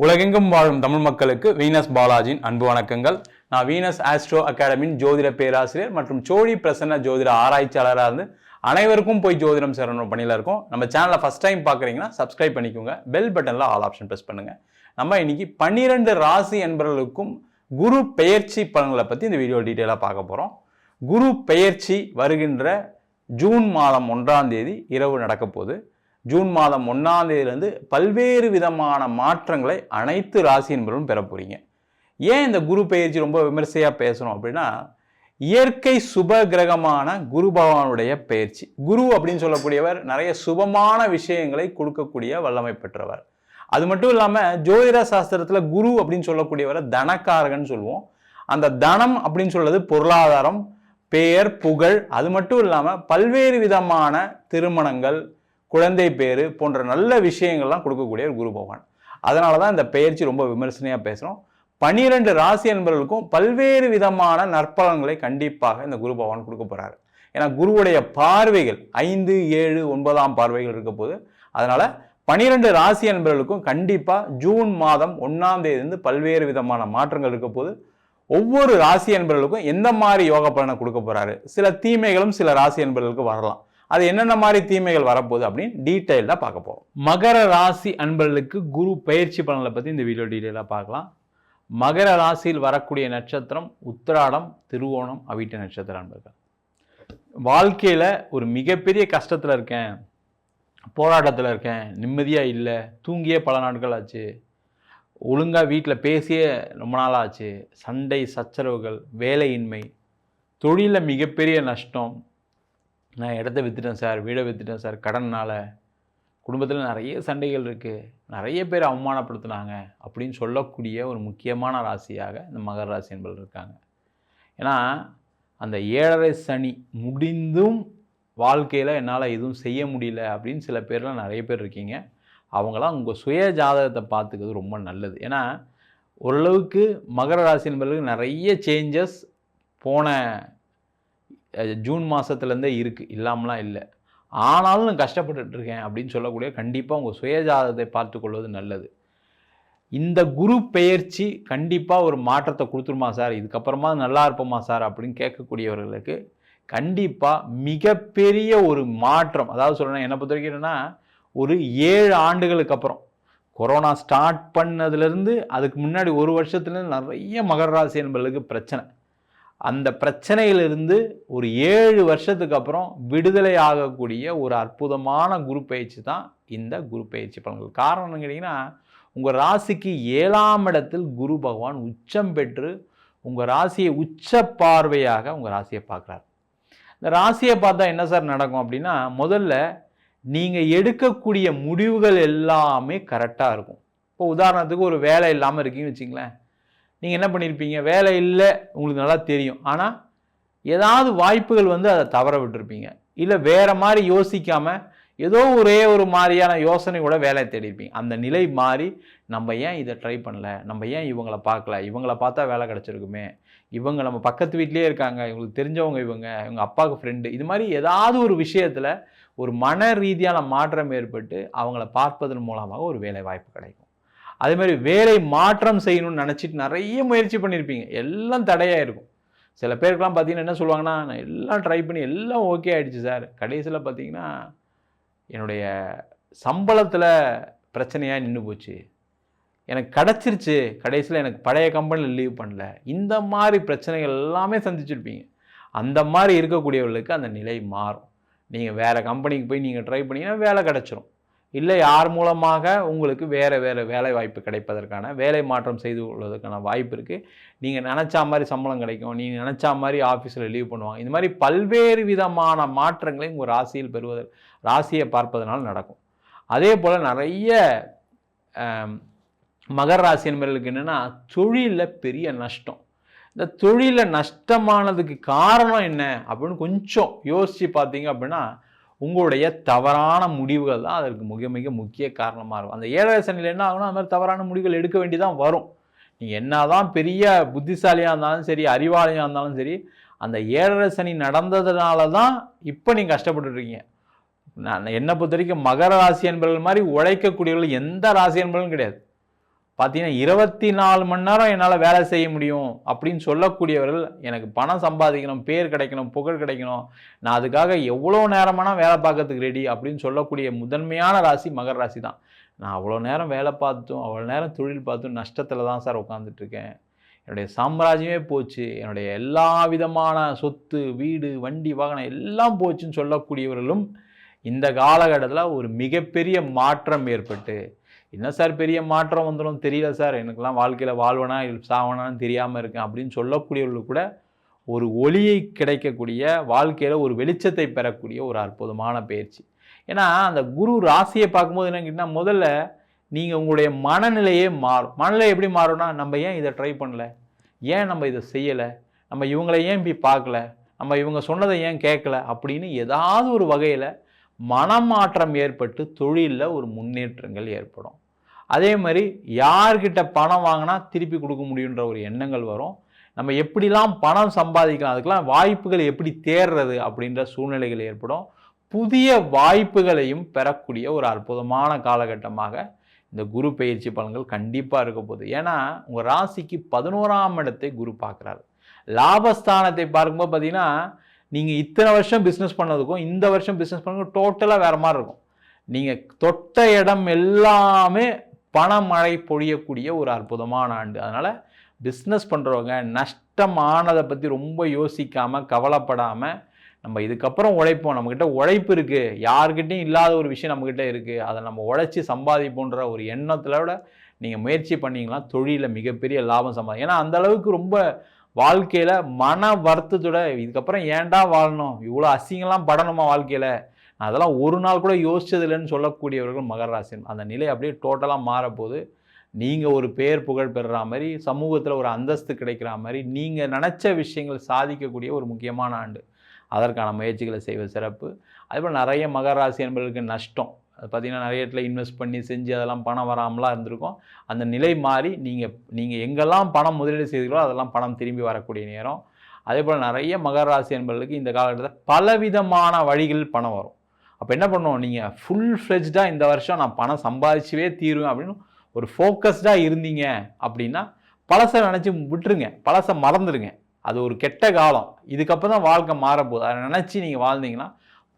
உலகெங்கும் வாழும் தமிழ் மக்களுக்கு வீனஸ் பாலாஜியின் அன்பு வணக்கங்கள். நான் வீனஸ் ஆஸ்ட்ரோ அகாடமியின் ஜோதிட பேராசிரியர் மற்றும் சோழி பிரசன்ன ஜோதிட ஆராய்ச்சியாளராக இருந்து அனைவருக்கும் போய் ஜோதிடம் சேரணும் பணியில் இருக்கும். நம்ம சேனலை ஃபர்ஸ்ட் டைம் பார்க்குறீங்கன்னா சப்ஸ்கிரைப் பண்ணிக்கோங்க. பெல் பட்டனில் ஆல் ஆப்ஷன் ப்ரெஸ் பண்ணுங்கள். நம்ம இன்னைக்கு 12 ராசி என்பவர்களுக்கும் குரு பெயர்ச்சி பலன்களை பற்றி இந்த வீடியோ டீட்டெயிலாக பார்க்க போகிறோம். குரு பெயர்ச்சி வருகின்ற ஜூன் மாதம் 1ஆம் தேதி இரவு நடக்க போகுது. ஜூன் மாதம் 1ஆம் தேதியிலிருந்து பல்வேறு விதமான மாற்றங்களை அனைத்து ராசி என்பவர்களும் பெற போறீங்க. ஏன் இந்த குரு பெயர்ச்சி ரொம்ப விமர்சையாக பேசணும் அப்படின்னா, இயற்கை சுப கிரகமான குரு பகவானுடைய பெயர்ச்சி. குரு அப்படின்னு சொல்லக்கூடியவர் நிறைய சுபமான விஷயங்களை கொடுக்கக்கூடிய வல்லமை பெற்றவர். அது மட்டும் இல்லாமல் ஜோதிட சாஸ்திரத்தில் குரு அப்படின்னு சொல்லக்கூடியவரை தனக்காரகன் சொல்லுவோம். அந்த தனம் அப்படின்னு சொல்றது பொருளாதாரம், பெயர், புகழ், அது மட்டும் இல்லாமல் பல்வேறு விதமான திருமணங்கள், குழந்தை பேரு போன்ற நல்ல விஷயங்கள்லாம் கொடுக்கக்கூடிய ஒரு குரு பகவான். அதனால தான் இந்த பெயர்ச்சி ரொம்ப விமர்சனையாக பேசுகிறோம். 12 ராசி என்பவர்களுக்கும் பல்வேறு விதமான நற்பலன்களை கண்டிப்பாக இந்த குரு பகவான் கொடுக்க போகிறாரு. ஏன்னா குருவுடைய பார்வைகள் 5, 7, 9ஆம் பார்வைகள் இருக்க போது. அதனால 12 ராசி என்பவர்களுக்கும் கண்டிப்பாக ஜூன் மாதம் 1ஆம் தேதியிலிருந்து பல்வேறு விதமான மாற்றங்கள் இருக்க போது. ஒவ்வொரு ராசி என்பவர்களுக்கும் எந்த மாதிரி யோக பலனை கொடுக்க போறாரு, சில தீமைகளும் சில ராசி என்பவர்களுக்கு வரலாம். அது என்னென்ன மாதிரி தீமைகள் வரப்போகுது அப்படின்னு டீட்டெயிலாக பார்க்க போகிறோம். மகர ராசி அன்பர்களுக்கு குரு பயிற்சி பலன்களை பற்றி இந்த வீடியோ டீட்டெயிலாக பார்க்கலாம். மகர ராசியில் வரக்கூடிய நட்சத்திரம் உத்திராடம், திருவோணம், அவிட்ட நட்சத்திர அன்பர்கள். வாழ்க்கையில் ஒரு மிகப்பெரிய கஷ்டத்தில் இருக்கேன், போராட்டத்தில் இருக்கேன், நிம்மதியாக இல்லை, தூங்கியே பல நாட்கள் ஆச்சு, ஒழுங்காக வீட்டில் பேசியே ரொம்ப நாள் ஆச்சு, சண்டை சச்சரவுகள், வேலையின்மை, தொழிலில் மிகப்பெரிய நஷ்டம், நான் இடத்த விற்றுட்டேன் சார், வீடை விற்றுட்டேன் சார், கடனால், குடும்பத்தில் நிறைய சண்டைகள் இருக்குது, நிறைய பேர் அவமானப்படுத்தினாங்க அப்படின்னு சொல்லக்கூடிய ஒரு முக்கியமான ராசியாக இந்த மகர ராசி என்பவர்கள் இருக்காங்க. ஏன்னா அந்த 7.5 சனி முடிந்தும் வாழ்க்கையில் என்னால் எதுவும் செய்ய முடியல அப்படின்னு சில பேர்லாம் நிறைய பேர் இருக்கீங்க. அவங்களாம் உங்கள் சுய ஜாதகத்தை பார்த்துக்கிறது ரொம்ப நல்லது. ஏன்னா ஓரளவுக்கு மகர ராசி என்பவர்களுக்கு நிறைய சேஞ்சஸ் போன ஜூன் மாதத்துலேருந்தே இருக்குது, இல்லாமலாம் இல்லை. ஆனாலும் நான் கஷ்டப்பட்டுட்டு இருக்கேன் அப்படின்னு சொல்லக்கூடிய கண்டிப்பாக உங்கள் சுயஜாதகத்தை பார்த்து கொள்வது நல்லது. இந்த குரு பெயர்ச்சி கண்டிப்பாக ஒரு மாற்றத்தை கொடுத்துருமா சார், இதுக்கப்புறமா நல்லா இருப்போமா சார் அப்படின்னு கேட்கக்கூடியவர்களுக்கு கண்டிப்பாக மிகப்பெரிய ஒரு மாற்றம். அதாவது சொல்லணும், என்னை பொறுத்த வரைக்கும் என்னென்னா, ஒரு 7 ஆண்டுகளுக்கு அப்புறம் கொரோனா ஸ்டார்ட் பண்ணதுலேருந்து அதுக்கு முன்னாடி ஒரு வருஷத்துலேருந்து நிறைய மகர ராசி என்பவர்களுக்கு பிரச்சனை. அந்த பிரச்சனையிலிருந்து ஒரு 7 வருஷத்துக்கு அப்புறம் விடுதலை ஆகக்கூடிய ஒரு அற்புதமான குரு பயிற்சி தான் இந்த குரு பயிற்சி பலன்கள். காரணம் கேட்டிங்கன்னா, உங்கள் ராசிக்கு 7ஆம் இடத்தில் குரு பகவான் உச்சம் பெற்று உங்கள் ராசியை உச்ச பார்வையாக உங்கள் ராசியை பார்க்குறாரு. இந்த ராசியை பார்த்தா என்ன சார் நடக்கும் அப்படின்னா, முதல்ல நீங்கள் எடுக்கக்கூடிய முடிவுகள் எல்லாமே கரெக்டாக இருக்கும். இப்போ உதாரணத்துக்கு ஒரு வேலை இல்லாமல் இருக்கீங்கன்னு வச்சிங்களேன், நீங்கள் என்ன பண்ணியிருப்பீங்க, வேலை இல்லை உங்களுக்கு நல்லா தெரியும், ஆனால் ஏதாவது வாய்ப்புகள் அதை தவற விட்டுருப்பீங்க. இல்லை வேறு மாதிரி யோசிக்காமல் ஏதோ ஒரே ஒரு மாதிரியான யோசனையோட வேலையை தேடிருப்பீங்க. அந்த நிலை மாறி நம்ம ஏன் இதை ட்ரை பண்ணல, நம்ம ஏன் இவங்களை பார்க்கல, இவங்களை பார்த்தா வேலை கிடச்சிருக்குமே, இவங்க நம்ம பக்கத்து வீட்லேயே இருக்காங்க, இவங்களுக்கு தெரிஞ்சவங்க, இவங்க அப்பாவுக்கு ஃப்ரெண்டு, இது மாதிரி ஏதாவது ஒரு விஷயத்தில் ஒரு மன ரீதியான மாற்றம் ஏற்பட்டு அவங்கள பார்ப்பதன் மூலமாக ஒரு வேலை வாய்ப்பு கிடைக்கும். அதே மாதிரி வேலை மாற்றம் செய்யணும்னு நினச்சிட்டு நிறைய முயற்சி பண்ணியிருப்பீங்க, எல்லாம் தடையாக இருக்கும். சில பேருக்கெலாம் பார்த்தீங்கன்னா என்ன சொல்லுவாங்கன்னா, நான் எல்லாம் ட்ரை பண்ணி எல்லாம் ஓகே ஆகிடுச்சு சார், கடைசியில் பார்த்தீங்கன்னா என்னுடைய சம்பளத்தில் பிரச்சனையாக நின்று போச்சு, எனக்கு கிடச்சிருச்சு, கடைசியில் எனக்கு பழைய கம்பெனியில் லீவ் பண்ணல, இந்த மாதிரி பிரச்சனைகள் எல்லாமே சந்திச்சிருப்பீங்க. அந்த மாதிரி இருக்கக்கூடியவர்களுக்கு அந்த நிலை மாறும். நீங்கள் வேறு கம்பெனிக்கு போய் நீங்கள் ட்ரை பண்ணிங்கன்னா வேலை கிடச்சிரும். இல்லை யார் மூலமாக உங்களுக்கு வேறு வேலை வாய்ப்பு கிடைப்பதற்கான, வேலை மாற்றம் செய்து கொள்வதற்கான வாய்ப்பு இருக்குது. நீங்கள் நினச்சா மாதிரி சம்பளம் கிடைக்கும், நீங்கள் நினச்சா மாதிரி ஆஃபீஸில் லீவ் பண்ணுவாங்க. இந்த மாதிரி பல்வேறு விதமான மாற்றங்களை உங்கள் ராசியில் ராசியை பார்ப்பதனால நடக்கும். அதே போல் நிறைய மகர ராசி என்பவர்களுக்கு என்னென்னா, தொழிலில் பெரிய நஷ்டம். இந்த தொழிலில் நஷ்டமானதுக்கு காரணம் என்ன அப்படின்னு கொஞ்சம் யோசித்து பார்த்தீங்க அப்படின்னா, உங்களுடைய தவறான முடிவுகள் தான் அதற்கு மிக முக்கிய காரணமாக இருக்கும். அந்த 7.5 சனியில் என்ன ஆகும்னா, அது மாதிரி தவறான முடிவுகள் எடுக்க வேண்டியதான் வரும். நீங்கள் என்ன தான் பெரிய புத்திசாலியாக இருந்தாலும் சரி, அறிவாளியாக இருந்தாலும் சரி, அந்த 7.5 சனி நடந்ததுனால தான் இப்போ நீங்கள் கஷ்டப்பட்டுருக்கீங்க. நான் என்னை பொறுத்த வரைக்கும் மகர ராசி என்பவர்கள் மாதிரி உழைக்கக்கூடியவர்கள் எந்த ராசி என்பவர்களும் கிடையாது. பார்த்தீங்கன்னா 24 மணி நேரம் என்னால் வேலை செய்ய முடியும் அப்படின்னு சொல்லக்கூடியவர்கள், எனக்கு பணம் சம்பாதிக்கணும், பேர் கிடைக்கணும், புகழ் கிடைக்கணும், நான் அதுக்காக எவ்வளோ நேரமானா வேலை பார்க்கறதுக்கு ரெடி அப்படின்னு சொல்லக்கூடிய முதன்மையான ராசி மகர ராசி தான். நான் அவ்வளோ நேரம் வேலை பார்த்தும் அவ்வளோ நேரம் தொழில் பார்த்தும் நஷ்டத்தில் தான் சார் உட்காந்துட்ருக்கேன், என்னுடைய சாம்ராஜ்யமே போச்சு, என்னுடைய எல்லா விதமான சொத்து வீடு வண்டி வாகனம் எல்லாம் போச்சுன்னு சொல்லக்கூடியவர்களும் இந்த காலகட்டத்தில் ஒரு மிகப்பெரிய மாற்றம் ஏற்பட்டு, என்ன சார் பெரிய மாற்றம் வந்துடும் தெரியல சார், எனக்கெல்லாம் வாழ்க்கையில் வாழ்வனா சாவனான்னு தெரியாமல் இருக்கேன் அப்படின்னு சொல்லக்கூடியவர்களுக்கு கூட ஒரு ஒளியை கிடைக்கக்கூடிய, வாழ்க்கையில் ஒரு வெளிச்சத்தை பெறக்கூடிய ஒரு அற்புதமான பயிற்சி. ஏன்னா அந்த குரு ராசியை பார்க்கும்போது என்ன கேட்டால், முதல்ல நீங்கள் உங்களுடைய மனநிலையே மாறும். மனநிலை எப்படி மாறும்னா, நம்ம ஏன் இதை ட்ரை பண்ணல, ஏன் நம்ம இதை செய்யலை, நம்ம இவங்களை ஏன் போய் பார்க்கல, நம்ம இவங்க சொன்னதை ஏன் கேட்கல அப்படின்னு ஏதாவது ஒரு வகையில் மனமாற்றம் ஏற்பட்டு தொழிலில் ஒரு முன்னேற்றங்கள் ஏற்படும். அதே மாதிரி யார்கிட்ட பணம் வாங்கினா திருப்பி கொடுக்க முடியுன்ற ஒரு எண்ணங்கள் வரும். நம்ம எப்படிலாம் பணம் சம்பாதிக்கலாம், அதுக்கெல்லாம் வாய்ப்புகள் எப்படி தேர்றது அப்படின்ற சூழ்நிலைகள் ஏற்படும். புதிய வாய்ப்புகளையும் பெறக்கூடிய ஒரு அற்புதமான காலகட்டமாக இந்த குரு பயிற்சி பலன்கள் கண்டிப்பாக இருக்க போகுது. ஏன்னா உங்கள் ராசிக்கு 11ஆம் இடத்தை குரு பார்க்குறாரு. லாபஸ்தானத்தை பார்க்கும்போது பார்த்தீங்கன்னா, நீங்கள் இத்தனை வருஷம் பிஸ்னஸ் பண்ணதுக்கும் இந்த வருஷம் பிஸ்னஸ் பண்ணதுக்கும் டோட்டலாக வேறு மாதிரி இருக்கும். நீங்கள் தொட்ட இடம் எல்லாமே பணமழை பொழியக்கூடிய ஒரு அற்புதமான ஆண்டு. அதனால் பிஸ்னஸ் பண்ணுறவங்க நஷ்டமானதை பற்றி ரொம்ப யோசிக்காமல் கவலைப்படாமல், நம்ம இதுக்கப்புறம் உழைப்போம், நம்மக்கிட்ட உழைப்பு இருக்குது, யார்கிட்டையும் இல்லாத ஒரு விஷயம் நம்மக்கிட்ட இருக்குது, அதை நம்ம உழைச்சி சம்பாதிப்போன்ற ஒரு எண்ணத்தோட நீங்கள் முயற்சி பண்ணிங்கன்னா தொழிலில் மிகப்பெரிய லாபம் சம்பாதி. ஏன்னா அந்த அளவுக்கு ரொம்ப வாழ்க்கையில் மன வருத்தத்தோட இதுக்கப்புறம் ஏன்டா வாழணும், இவ்வளோ அசிங்கம்லாம் படணுமா வாழ்க்கையில், நான் அதெல்லாம் ஒரு நாள் கூட யோசிச்சதில்லைன்னு சொல்லக்கூடியவர்கள் மகர ராசி. அந்த நிலை அப்படியே டோட்டலாக மாறப்போகுது. நீங்கள் ஒரு பேர் புகழ் பெறுற மாதிரி, சமூகத்தில் ஒரு அந்தஸ்து கிடைக்கிற மாதிரி, நீங்கள் நினச்ச விஷயங்கள் சாதிக்கக்கூடிய ஒரு முக்கியமான ஆண்டு. அதற்கான முயற்சிகளை செய்வது சிறப்பு. அதேபோல் நிறைய மகர ராசி என்பவர்களுக்கு நஷ்டம், அது பார்த்திங்கன்னா நிறைய இடத்துல இன்வெஸ்ட் பண்ணி செஞ்சு அதெல்லாம் பணம் வராமலாம் இருந்திருக்கும். அந்த நிலை மாறி நீங்கள் எங்கெல்லாம் பணம் முதலீடு செய்தீங்களோ அதெல்லாம் பணம் திரும்பி வரக்கூடிய நேரம். அதே போல் நிறைய மகர ராசி என்பவர்களுக்கு இந்த காலகட்டத்தில் பலவிதமான வழிகளில் பணம் வரும். அப்போ என்ன பண்ணுவோம், நீங்கள் ஃபுல் ஃப்ளெஜ்டாக இந்த வருஷம் நான் பணம் சம்பாதிச்சவே தீருவேன் அப்படின்னு ஒரு ஃபோக்கஸ்டாக இருந்தீங்க அப்படின்னா பழசை நினச்சி விட்டுருங்க, பழசை மறந்துடுங்க. அது ஒரு கெட்ட காலம், இதுக்கப்புறம் தான் வாழ்க்கை மாறப்போகுது. அதை நினச்சி நீங்கள் வாழ்ந்தீங்கன்னா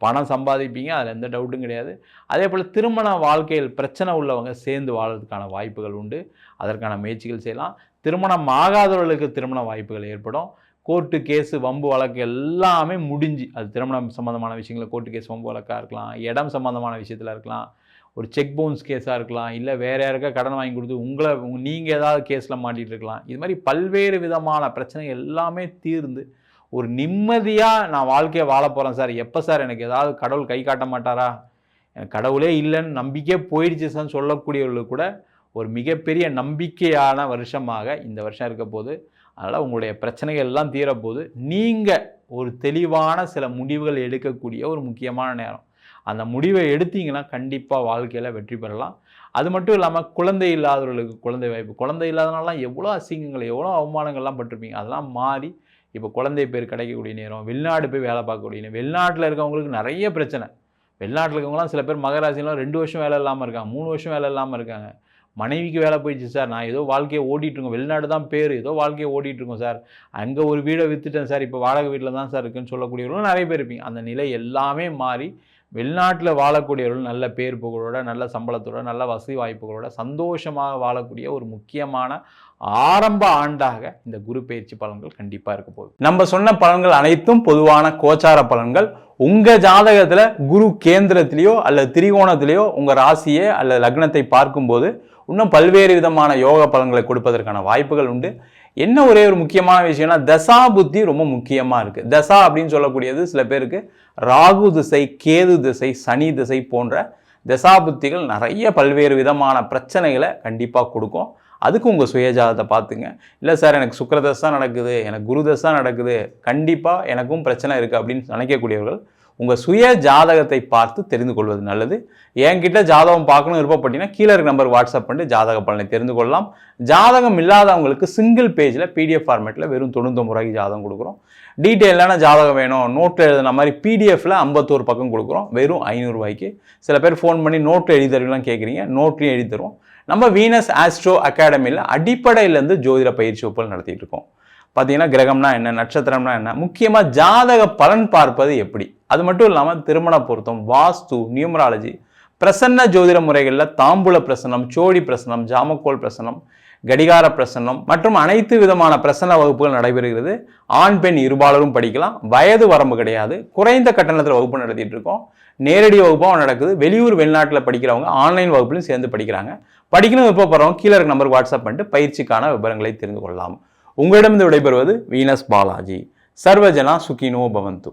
பணம் சம்பாதிப்பீங்க, அதில் எந்த டவுட்டும் கிடையாது. அதே போல் திருமண வாழ்க்கையில் பிரச்சனை உள்ளவங்க சேர்ந்து வாழ்றதுக்கான வாய்ப்புகள் உண்டு. அதற்கான முயற்சிகள் செய்யலாம். திருமணம் ஆகாதவர்களுக்கு திருமண வாய்ப்புகள் ஏற்படும். கோர்ட்டு கேஸு வம்பு வழக்கு எல்லாமே முடிஞ்சு, அது திருமணம் சம்மந்தமான விஷயங்கள் கோர்ட்டு கேஸ் வம்பு வழக்காக இருக்கலாம், இடம் சம்மந்தமான விஷயத்தில் இருக்கலாம், ஒரு செக் பவுன்ஸ் கேஸாக இருக்கலாம், இல்லை வேறு யாருக்கா கடன் வாங்கி கொடுத்து நீங்கள் ஏதாவது கேஸில் மாட்டிகிட்டு இருக்கலாம். இது மாதிரி பல்வேறு விதமான பிரச்சனைகள் எல்லாமே தீர்ந்து ஒரு நிம்மதியாக நான் வாழ்க்கையை வாழ போகிறேன் சார், எப்போ சார் எனக்கு ஏதாவது கடவுள் கை காட்ட மாட்டாரா, எனக்கு கடவுளே இல்லைன்னு நம்பிக்கையே போயிடுச்சு சார்னு சொல்லக்கூடியவர்களுக்கு கூட ஒரு மிகப்பெரிய நம்பிக்கையான வருஷமாக இந்த வருஷம் இருக்க போது. அதனால் உங்களுடைய பிரச்சனைகள் எல்லாம் தீரப்போது. நீங்கள் ஒரு தெளிவான சில முடிவுகள் எடுக்கக்கூடிய ஒரு முக்கியமான நேரம். அந்த முடிவை எடுத்தீங்கன்னா கண்டிப்பாக வாழ்க்கையில் வெற்றி பெறலாம். அது மட்டும் இல்லாமல் குழந்தை இல்லாதவர்களுக்கு குழந்தை வாய்ப்பு. குழந்தை இல்லாதனாலாம் எவ்வளோ அசிங்கங்கள் எவ்வளோ அவமானங்கள்லாம் பட்டிருப்பீங்க, அதெல்லாம் மாறி இப்போ குழந்தை பேர் கிடைக்கக்கூடிய நேரம். வெளிநாடு போய் வேலை பார்க்கக்கூடிய நேரம். வெளிநாட்டில் இருக்கவங்களுக்கு நிறைய பிரச்சனை. வெளிநாட்டில் இருக்கவங்களாம் சில பேர் மகர ராசிலாம் 2 வருஷம் வேலை இல்லாமல் இருக்காங்க, 3 வருஷம் வேலை இல்லாமல் இருக்காங்க. மனைவிக்கு வேலை போயிடுச்சு சார், நான் ஏதோ வாழ்க்கையை ஓட்டிகிட்ருக்கோம், வெளிநாடு தான் பேர், ஏதோ வாழ்க்கையை ஓட்டிகிட்ருக்கோம் சார், அங்கே ஒரு வீடை விற்றுட்டேன் சார், இப்போ வாடகை வீட்டில் தான் சார் இருக்குன்னு சொல்லக்கூடியவர்களும் நிறைய பேர் இருப்பீங்க. அந்த நிலை எல்லாமே மாறி வெளிநாட்டில் வாழக்கூடியவர்கள் நல்ல பேர் புகழோட, நல்ல சம்பளத்தோட, நல்ல வசதி வாய்ப்புகளோட சந்தோஷமாக வாழக்கூடிய ஒரு முக்கியமான ஆரம்ப ஆண்டாக இந்த குரு பயிற்சி பலன்கள் கண்டிப்பாக இருக்க போகுது. நம்ம சொன்ன பலன்கள் அனைத்தும் பொதுவான கோச்சார பலன்கள். உங்கள் ஜாதகத்தில் குரு கேந்திரத்திலேயோ அல்லது திரிகோணத்திலேயோ உங்கள் ராசியை அல்லது லக்னத்தை பார்க்கும்போது இன்னும் பல்வேறு விதமான யோக பலன்களை கொடுப்பதற்கான வாய்ப்புகள் உண்டு. என்ன ஒரே ஒரு முக்கியமான விஷயம்னா, தசா புத்தி ரொம்ப முக்கியமாக இருக்குது. தசா அப்படின்னு சொல்லக்கூடியது சில பேருக்கு ராகு திசை, கேது திசை, சனி திசை போன்ற தசா புத்திகள் நிறைய பல்வேறு விதமான பிரச்சனைகளை கண்டிப்பாக கொடுக்கும். அதுக்கு உங்கள் சுயஜாதத்தை பார்த்துங்க. இல்லை சார் எனக்கு சுக்கிரதசை நடக்குது, எனக்கு குரு தசை நடக்குது, கண்டிப்பாக எனக்கும் பிரச்சனை இருக்குது அப்படின்னு நினைக்கக்கூடியவர்கள் உங்கள் சுய ஜாதகத்தை பார்த்து தெரிந்து கொள்வது நல்லது. என்கிட்ட ஜாதகம் பார்க்கணும் விருப்பப்பட்டீங்கன்னா கீழே இருக்க நம்பருக்கு வாட்ஸ்அப் பண்ணி ஜாதக பலனை தெரிந்து கொள்ளலாம். ஜாதகம் இல்லாதவங்களுக்கு சிங்கிள் பேஜில் PDF ஃபார்மேட்டில் வெறும் 99 ரூபாய்க்கு ஜாதகம் கொடுக்குறோம். டீட்டெயிலான ஜாதகம் வேணும், நோட்டில் எழுதுன மாதிரி PDFல 51 பக்கம் கொடுக்குறோம் வெறும் 500 ரூபாய்க்கு. சில பேர் ஃபோன் பண்ணி நோட்டில் எழுதி தருவீங்களாம் கேட்குறீங்க, நோட்லையும் எழுதி தருவோம். நம்ம வீனஸ் ஆஸ்ட்ரோ அகாடமியில் அடிப்படையிலேருந்து ஜோதிட பயிற்சி வகுப்புகள் நடத்திட்டு இருக்கோம். பார்த்தீங்கன்னா கிரகம்னா என்ன, நட்சத்திரம்னா என்ன, முக்கியமாக ஜாதக பலன் பார்ப்பது எப்படி, அது மட்டும் இல்லாமல் திருமண பொருத்தம், வாஸ்து, நியூமராலஜி, பிரசன்ன ஜோதிட முறைகளில் தாம்பூல பிரசன்னம், சோழி பிரசன்னம், ஜாமக்கோல் பிரசன்னம், கடிகார பிரசன்னம் மற்றும் அனைத்து விதமான பிரசன்ன வகுப்புகள் நடைபெறுகிறது. ஆண் பெண் இருபாலரும் படிக்கலாம். வயது வரம்பு கிடையாது. குறைந்த கட்டணத்தில் வகுப்பு நடத்திட்டு இருக்கோம். நேரடி வகுப்பாகவும் நடக்குது. வெளியூர் வெளிநாட்டில் படிக்கிறவங்க ஆன்லைன் வகுப்புலையும் சேர்ந்து படிக்கிறாங்க. படிக்கணும் விருப்பப்படுறவங்க கீழே இருக்க நம்பருக்கு வாட்ஸ்அப் பண்ணிட்டு பயிற்சிக்கான விவரங்களை தெரிந்து கொள்ளலாம். உங்களிடமிருந்து விடைபெறுவது வீனஸ் பாலாஜி. சர்வஜனா சுகினோ பவந்து.